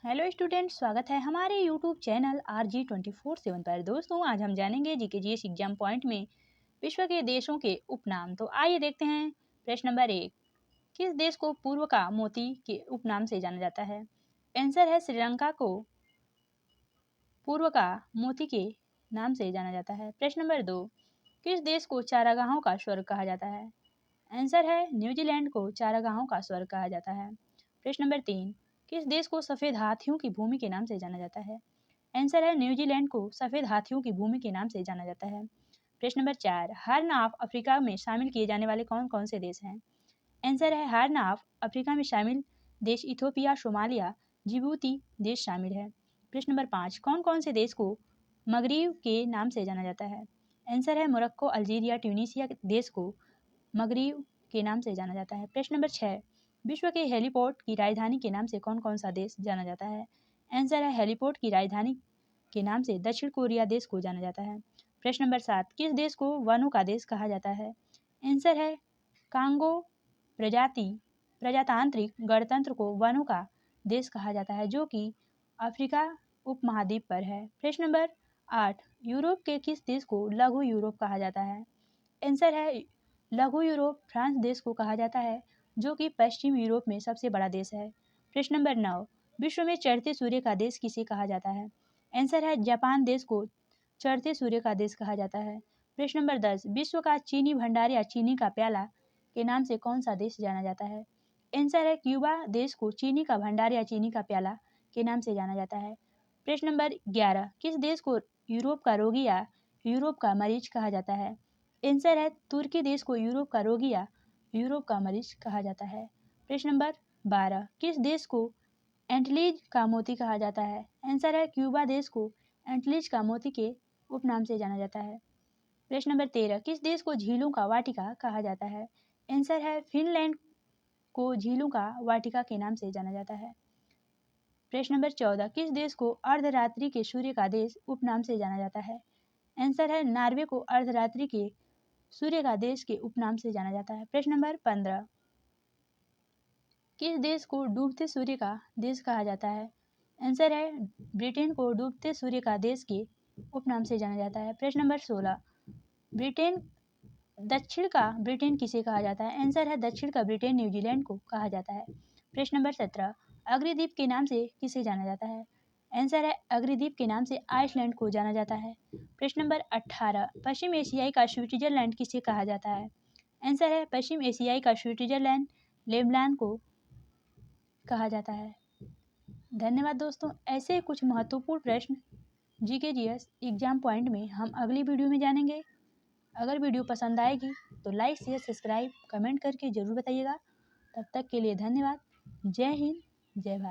Hello student, स्वागत है हमारे यूट्यूब चैनल RG24/7 पर। दोस्तों, आज हम जानेंगे जीके जीएस एग्जाम पॉइंट में विश्व के देशों के उपनाम। तो आइए देखते हैं प्रश्न नंबर 1। किस देश को पूर्व का मोती के उपनाम से जाना जाता है? आंसर है श्रीलंका को पूर्व का मोती के नाम से जाना जाता है। प्रश्न नंबर 2। किस देश को चारागाहों का स्वर्ग कहा जाता है? आंसर है न्यूजीलैंड को चारागाहों का स्वर्ग कहा जाता है। प्रश्न नंबर 3। किस देश को सफ़ेद हाथियों की भूमि के नाम से जाना जाता है? आंसर है न्यूजीलैंड को सफ़ेद हाथियों की भूमि के नाम से जाना जाता है। प्रश्न नंबर 4। हॉर्न ऑफ अफ्रीका में शामिल किए जाने वाले कौन कौन से देश हैं? आंसर है हॉर्न ऑफ अफ्रीका में शामिल देश इथोपिया, सोमालिया, जिबूती देश शामिल है। प्रश्न नंबर 5। कौन कौन से देश को मगरिब के नाम से जाना जाता है? आंसर है मोरक्को, अल्जीरिया, ट्यूनीसिया देश को मगरिब के नाम से जाना जाता है। प्रश्न नंबर 6। विश्व के हेलीपोर्ट की राजधानी के नाम से कौन कौन सा देश जाना जाता है? आंसर है हेलीपोर्ट की राजधानी के नाम से दक्षिण कोरिया देश को जाना जाता है। प्रश्न नंबर 7। किस देश को वनों का देश कहा जाता है? आंसर है कांगो प्रजातांत्रिक गणतंत्र को वनों का देश कहा जाता है, जो कि अफ्रीका उपमहाद्वीप पर है। प्रश्न नंबर 8। यूरोप के किस देश को लघु यूरोप कहा जाता है? आंसर है लघु यूरोप फ्रांस देश को कहा जाता है, जो कि पश्चिम यूरोप में सबसे बड़ा देश है। प्रश्न नंबर 9। विश्व में चढ़ते सूर्य का देश किसे कहा जाता है? आंसर है जापान देश को चढ़ते सूर्य का देश कहा जाता है। प्रश्न नंबर 10। विश्व का चीनी भंडार या चीनी का प्याला के नाम से कौन सा देश जाना जाता है? आंसर है क्यूबा देश को चीनी का भंडार या चीनी का प्याला के नाम से जाना जाता है। प्रश्न नंबर 11। किस देश को यूरोप का रोगी या यूरोप का मरीज कहा जाता है? आंसर है तुर्की देश को यूरोप का रोगी या यूरोप का मरीज कहा जाता है। प्रश्न नंबर 12। किस देश को एंटलीज का मोती कहा जाता है? आंसर है क्यूबा देश को एंटलीज का मोती के उपनाम से जाना जाता है। प्रश्न नंबर 13। किस देश को झीलों का वाटिका कहा जाता है? आंसर है फिनलैंड को झीलों का वाटिका के नाम से जाना जाता है। प्रश्न नंबर 14। किस देश को अर्धरात्रि के सूर्य का देश उपनाम से जाना जाता है? आंसर है नॉर्वे को अर्धरात्रि के सूर्य का देश के उपनाम से जाना जाता है। प्रश्न नंबर 15। किस देश को डूबते सूर्य का देश कहा जाता है? आंसर है ब्रिटेन को डूबते सूर्य का देश के उपनाम से जाना जाता है। प्रश्न नंबर 16। ब्रिटेन दक्षिण का ब्रिटेन किसे कहा जाता है? आंसर है दक्षिण का ब्रिटेन न्यूजीलैंड को कहा जाता है। प्रश्न नंबर 17। अग्निद्वीप के नाम से किसे जाना जाता है? आंसर है अग्निद्वीप के नाम से आइसलैंड को जाना जाता है। प्रश्न नंबर 18। पश्चिम एशियाई का स्विट्जरलैंड किसे कहा जाता है? आंसर है पश्चिम एशियाई का स्विट्जरलैंड लेबनान को कहा जाता है। धन्यवाद दोस्तों। ऐसे कुछ महत्वपूर्ण प्रश्न जीके जीएस एग्जाम पॉइंट में हम अगली वीडियो में जानेंगे। अगर वीडियो पसंद आएगी तो लाइक, शेयर, सब्सक्राइब, कमेंट करके ज़रूर बताइएगा। तब तक के लिए धन्यवाद। जय हिंद, जय भारत।